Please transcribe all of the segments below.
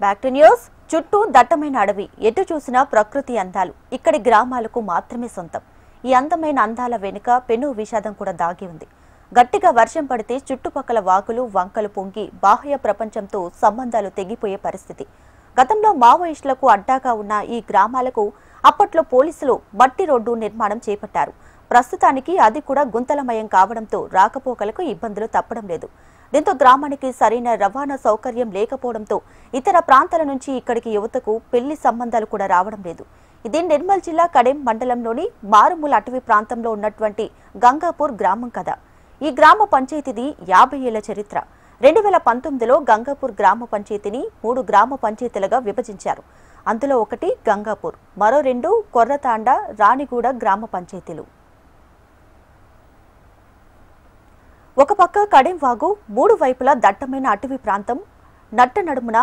Back to news. చుట్టూ దట్టమైన అడవి, ఎటు చూసినా ప్రకృతి అందాలు ఇక్కడి గ్రామాలకు మాత్రమే సొంతం. ఈ అందమైన అందాల వెనుక పెను విషాదం కూడా దాగి ఉంది. గట్టిగా వర్షం పడితే చుట్టుపక్కల వాగులు వంకలు పొంగి బాహ్య ప్రపంచంతో సంబంధాలు తెగిపోయే పరిస్థితి. గతంలో మావోయిస్టులకు అడ్డాగా ఉన్న ఈ గ్రామాలకు అప్పట్లో పోలీసులు మట్టి రోడ్డు నిర్మాణం చేపట్టారు. ప్రస్తుతానికి అది కూడా గుంతలమయం కావడంతో రాకపోకలకు ఇబ్బందులు తప్పడం లేదు. దీంతో గ్రామానికి సరైన రవాణా సౌకర్యం లేకపోవడంతో ఇతర ప్రాంతాల నుంచి ఇక్కడికి యువతకు పెళ్లి సంబంధాలు కూడా రావడం లేదు. ఇది నిర్మల్ జిల్లా కడెం మండలంలోని మారుమూల అటవీ ప్రాంతంలో ఉన్నటువంటి గంగాపూర్ గ్రామం కదా. ఈ గ్రామ పంచాయతీది 50 ఏళ్ల చరిత్ర. 2019లో గంగాపూర్ గ్రామ పంచాయతీని 3 గ్రామ పంచాయతీలుగా విభజించారు. అందులో ఒకటి గంగాపూర్, మరో 2 కొర్రతాండ, రాణిగూడ గ్రామ పంచాయతీలు. ఒక పక్క కడెం వాగు, 3 వైపులా దట్టమైన అటవీ ప్రాంతం, నట్ట నడుమున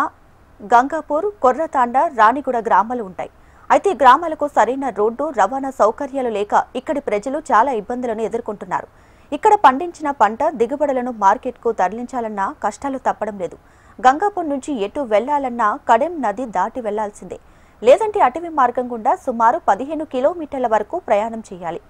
గంగాపూర్, కొర్రతాండ, రాణిగూడ గ్రామాలు ఉంటాయి. అయితే ఈ గ్రామాలకు సరైన రోడ్డు రవాణా సౌకర్యాలు లేక ఇక్కడి ప్రజలు చాలా ఇబ్బందులను ఎదుర్కొంటున్నారు. ఇక్కడ పండించిన పంట దిగుబడులను మార్కెట్కు తరలించాలన్నా కష్టాలు తప్పడం లేదు. గంగాపూర్ నుంచి ఎటు వెళ్లాలన్నా కడెం నది దాటి వెళ్లాల్సిందే, లేదంటే అటవీ మార్గం గుండా సుమారు 15 కిలోమీటర్ల వరకు ప్రయాణం చేయాలి.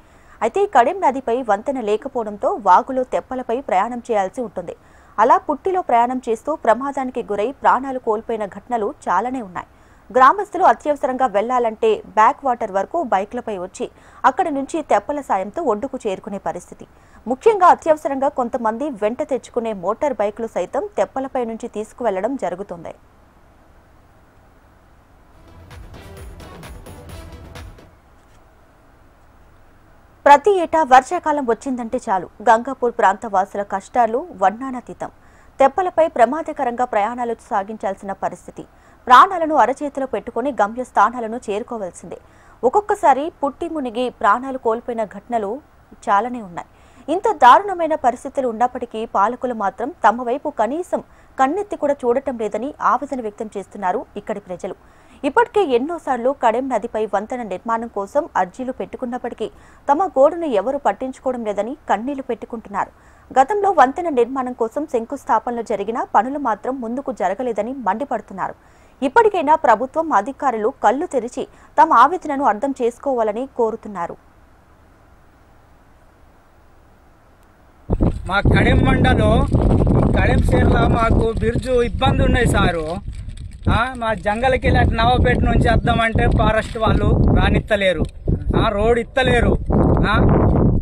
అయితే కడెం నదిపై వంతెన లేకపోవడంతో వాగులో తెప్పలపై ప్రయాణం చేయాల్సి ఉంటుంది. అలా పుట్టిలో ప్రయాణం చేస్తూ ప్రమాదానికి గురై ప్రాణాలు కోల్పోయిన ఘటనలు చాలానే ఉన్నాయి. గ్రామస్తులు అత్యవసరంగా వెళ్లాలంటే బ్యాక్ వాటర్ వరకు బైక్లపై వచ్చి అక్కడి నుంచి తెప్పల సాయంతో ఒడ్డుకు చేరుకునే పరిస్థితి. ముఖ్యంగా అత్యవసరంగా కొంతమంది వెంట తెచ్చుకునే మోటార్ బైక్లు సైతం తెప్పలపై నుంచి తీసుకువెళ్లడం జరుగుతుంది. ప్రతి ఏటా వర్షాకాలం వచ్చిందంటే చాలు గంగాపూర్ ప్రాంత వాసుల కష్టాలు వర్ణనాతీతం. తెప్పలపై ప్రమాదకరంగా ప్రయాణాలు సాగించాల్సిన పరిస్థితి. ప్రాణాలను అరచేతిలో పెట్టుకుని గమ్యస్థానాలను చేరుకోవాల్సిందే. ఒక్కొక్కసారి పుట్టి మునిగి ప్రాణాలు కోల్పోయిన ఘటనలు చాలానే ఉన్నాయి. ఇంత దారుణమైన పరిస్థితులు ఉన్నప్పటికీ పాలకులు మాత్రం తమ వైపు కనీసం కన్నెత్తి కూడా చూడటం లేదని ఆవేదన వ్యక్తం చేస్తున్నారు ఇక్కడి ప్రజలు. ఇప్పటికే ఎన్నోసార్లు కడెం నదిపై వంతెన నిర్మాణం కోసం అర్జీలు పెట్టుకున్నప్పటికీ తమ గోడును ఎవరూ పట్టించుకోవడం లేదని కన్నీళ్లు పెట్టుకుంటున్నారు. గతంలో వంతెన నిర్మాణం కోసం శంకుస్థాపనలు జరిగినా పనులు మాత్రం ముందుకు జరగలేదని మండిపడుతున్నారు. ఇప్పటికైనా ప్రభుత్వం అధికారులు కళ్లు తెరిచి తమ ఆవేదనను అర్థం చేసుకోవాలని కోరుతున్నారు. మా కడెం మండలో కడెం సేర్లో మాకు బిర్జు ఇబ్బంది ఉన్నాయి సారు. మా జంగలకి వెళ్ళి అటు నవపేట నుంచి వద్దామంటే ఫారెస్ట్ వాళ్ళు రానిత్తలేరు, రోడ్ ఇత్తలేరు.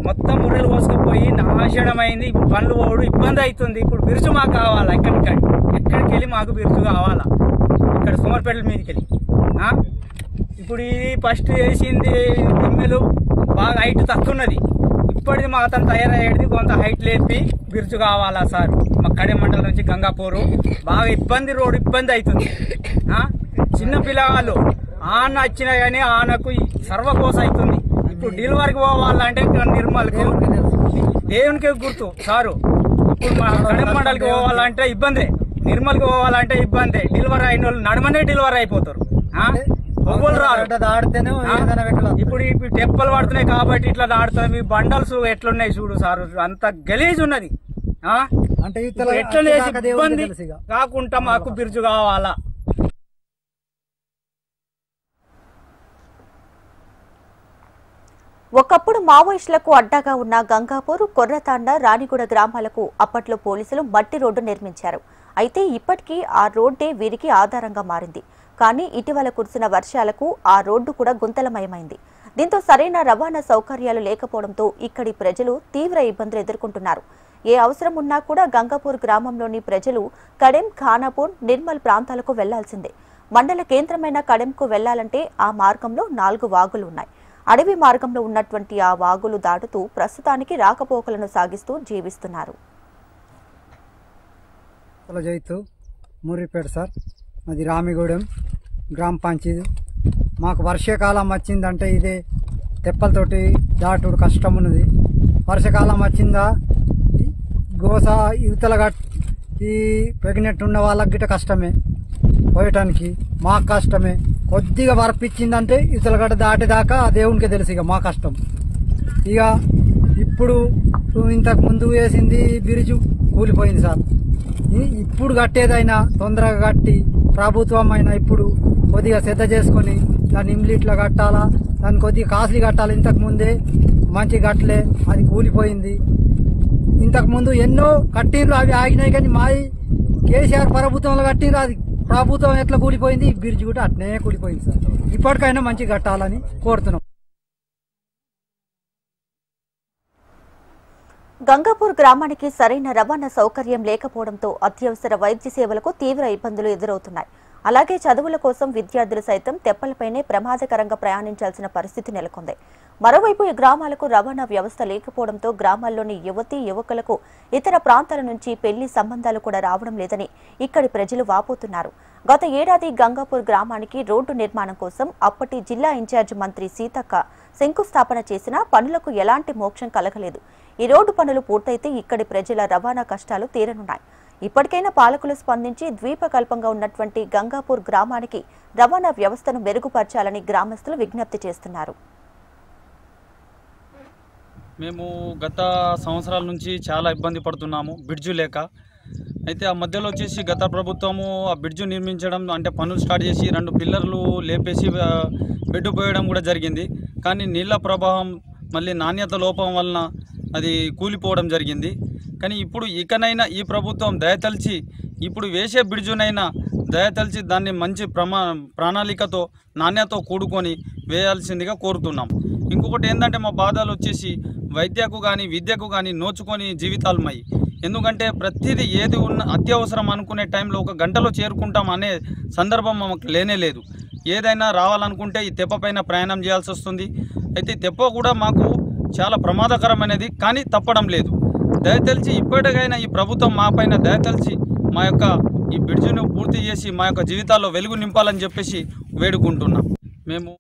మొత్తం ముర్రెలు కోసుకుపోయి నాశనం అయింది. బండ్లు పోడు ఇబ్బంది అవుతుంది. ఇప్పుడు బిర్జు మాకు కావాలా, ఎక్కడికి వెళ్ళి మాకు బిర్జు కావాలా, ఇక్కడ సోమర్పేటల మీదకి వెళ్ళి. ఇప్పుడు ఇది ఫస్ట్ వేసింది దిమ్మెలు బాగా హైట్ తక్కువన్నది. ఇప్పటిది మా అతను తయారయ్యేది కొంత హైట్ లేపి బిర్జు కావాలా సార్. మా కడెం మండలం నుంచి గంగాపూరు బాగా ఇబ్బంది, రోడ్డు ఇబ్బంది అవుతుంది. చిన్న పిల్లవాళ్ళు ఆన వచ్చినా కానీ ఆనకు సర్వకోస అవుతుంది. ఇప్పుడు డెలివరీకి పోవాలంటే నిర్మల్కి దేవునికి గుర్తు సారు. ఇప్పుడు మా కడెం మండలికి పోవాలంటే ఇబ్బందే, నిర్మల్కి పోవాలంటే ఇబ్బందే. డెలివరీ అయిన వాళ్ళు నడమనే డెలివరీ అయిపోతారు. ఇప్పుడు టెప్పలు పడుతున్నాయి కాబట్టి ఇట్లా దాడుతున్నాయి. మీ బండల్స్ ఎట్లున్నాయి చూడు సారు, అంత గలీజ్ ఉన్నది. ఎట్లా ఇబ్బంది కాకుండా మాకు బిర్జు కావాలా. ఒకప్పుడు మావోయిస్టులకు అడ్డాగా ఉన్న గంగాపూర్, కొర్రతాండ, రాణిగూడ గ్రామాలకు అప్పట్లో పోలీసులు మట్టి రోడ్డు నిర్మించారు. అయితే ఇప్పటికీ ఆ రోడ్డే వీరికి ఆధారంగా మారింది. కానీ ఇటీవల కురిసిన వర్షాలకు ఆ రోడ్డు కూడా గుంతలమయమైంది. దీంతో సరైన రవాణా సౌకర్యాలు లేకపోవడంతో ఇక్కడి ప్రజలు తీవ్ర ఇబ్బందులు ఎదుర్కొంటున్నారు. ఏ అవసరం ఉన్నా కూడా గంగాపూర్ గ్రామంలోని ప్రజలు కడెం, ఖానాపూర్, నిర్మల్ ప్రాంతాలకు వెళ్లాల్సిందే. మండల కేంద్రమైన కడెంకు వెళ్లాలంటే ఆ మార్గంలో 4 వాగులు ఉన్నాయి. అడవి మార్గంలో ఉన్నటువంటి ఆ వాగులు దాటుతూ ప్రస్తుతానికి రాకపోకలను సాగిస్తూ జీవిస్తున్నారు. అది రామిగూడెం గ్రామ పంచాయతీ. మాకు వర్షాకాలం వచ్చిందంటే ఇదే తెప్పలతోటి దాటుడు కష్టం ఉన్నది. వర్షాకాలం వచ్చిందా గోస యువతల ఈ ప్రెగ్నెంట్ ఉన్న వాళ్ళకి గిట్ట కష్టమే, పోయటానికి మాకు కష్టమే. కొద్దిగా వరపిచ్చిందంటే యువతల గడ్డ దాటేదాకా దేవునికే తెలుసు ఇక మా కష్టం. ఇక ఇప్పుడు ఇంతకు ముందు వేసింది బిరుజు కూలిపోయింది సార్. ఇప్పుడు కట్టేదైనా తొందరగా కట్టి ప్రభుత్వం అయినా ఇప్పుడు కొద్దిగా శ్రద్ధ చేసుకొని దాన్ని ఇమ్లీట్లో కట్టాలా, దాన్ని కొద్దిగా కాస్ట్లీ కట్టాలి. ఇంతకు ముందే మంచి కట్టలే, అది కూలిపోయింది. ఇంతకు ముందు ఎన్నో కట్టిండ్రు, అవి ఆగినాయి. కానీ మాది కేసీఆర్ ప్రభుత్వంలో కట్టిండ్రు, అది ప్రభుత్వం ఎట్లా కూలిపోయింది, ఈ బ్రిడ్జ్ కూడా అట్నే కూలిపోయింది సార్. ఇప్పటికైనా మంచి కట్టాలని కోరుతున్నాం. గంగాపూర్ గ్రామానికి సరైన రవాణా సౌకర్యం లేకపోవడంతో అత్యవసర వైద్య సేవలకు తీవ్ర ఇబ్బందులు ఎదురవుతున్నాయి. అలాగే చదువుల కోసం విద్యార్థులు సైతం తెప్పలపైనే ప్రమాదకరంగా ప్రయాణించాల్సిన పరిస్థితి నెలకొంది. మరోవైపు ఈ గ్రామాలకు రవాణా వ్యవస్థ లేకపోవడంతో గ్రామాల్లోని యువతీ యువకులకు ఇతర ప్రాంతాల నుంచి పెళ్లి సంబంధాలు కూడా రావడం లేదని ఇక్కడి ప్రజలు వాపోతున్నారు. గత ఏడాది గంగాపూర్ గ్రామానికి రోడ్డు నిర్మాణం కోసం అప్పటి జిల్లా ఇన్ఛార్జి మంత్రి సీతక్క శంకుస్థాపన చేసినా పనులకు ఎలాంటి మోక్షం కలగలేదు. ఈ రోడ్డు పనులు పూర్తయితే ఇక్కడి ప్రజల రవాణా కష్టాలు తీరనున్నాయి. ఇప్పటికైనా పాలకులు స్పందించి ద్వీపకల్పంగా ఉన్నటువంటి గంగాపూర్ గ్రామానికి రవాణా వ్యవస్థను మెరుగుపరచాలని గ్రామస్తులు విజ్ఞప్తి చేస్తున్నారు. మేము గత సంవత్సరాల నుంచి చాలా ఇబ్బంది పడుతున్నాము బ్రిడ్జు లేక. అయితే ఆ మధ్యలో వచ్చేసి గత ప్రభుత్వము ఆ బ్రిడ్జు నిర్మించడం అంటే పనులు స్టార్ట్ చేసి 2 పిల్లర్లు లేపేసి బెడ్డు పోయడం కూడా జరిగింది. కానీ నీళ్ళ ప్రభావం మళ్ళీ నాణ్యత లోపం వలన అది కూలిపోవడం జరిగింది. కానీ ఇప్పుడు ఇకనైనా ఈ ప్రభుత్వం దయతలిచి ఇప్పుడు వేసే బ్రిడ్జునైనా దయతలిచి దాన్ని మంచి ప్రణాళికతో నాణ్యతతో కూడుకొని వేయాల్సిందిగా కోరుతున్నాం. ఇంకొకటి ఏంటంటే మా బాధలు వచ్చేసి వైద్యకు కానీ విద్యకు కానీ నోచుకొని జీవితాలమై. ఎందుకంటే ప్రతిదీ ఏది ఉన్న అత్యవసరం అనుకునే టైంలో 1 గంటలో చేరుకుంటాం అనే సందర్భం మాకు లేనే లేదు. ఏదైనా రావాలనుకుంటే ఈ తెప్ప పైన ప్రయాణం చేయాల్సి వస్తుంది. అయితే తెప్ప కూడా మాకు చాలా ప్రమాదకరమైనది, కానీ తప్పడం లేదు. దయతలిచి ఇప్పటికైనా ఈ ప్రభుత్వం మా పైన దయతలిచి మా యొక్క ఈ బ్రిడ్జిను పూర్తి చేసి మా యొక్క జీవితాల్లో వెలుగు నింపాలని చెప్పేసి వేడుకుంటున్నాం. మేము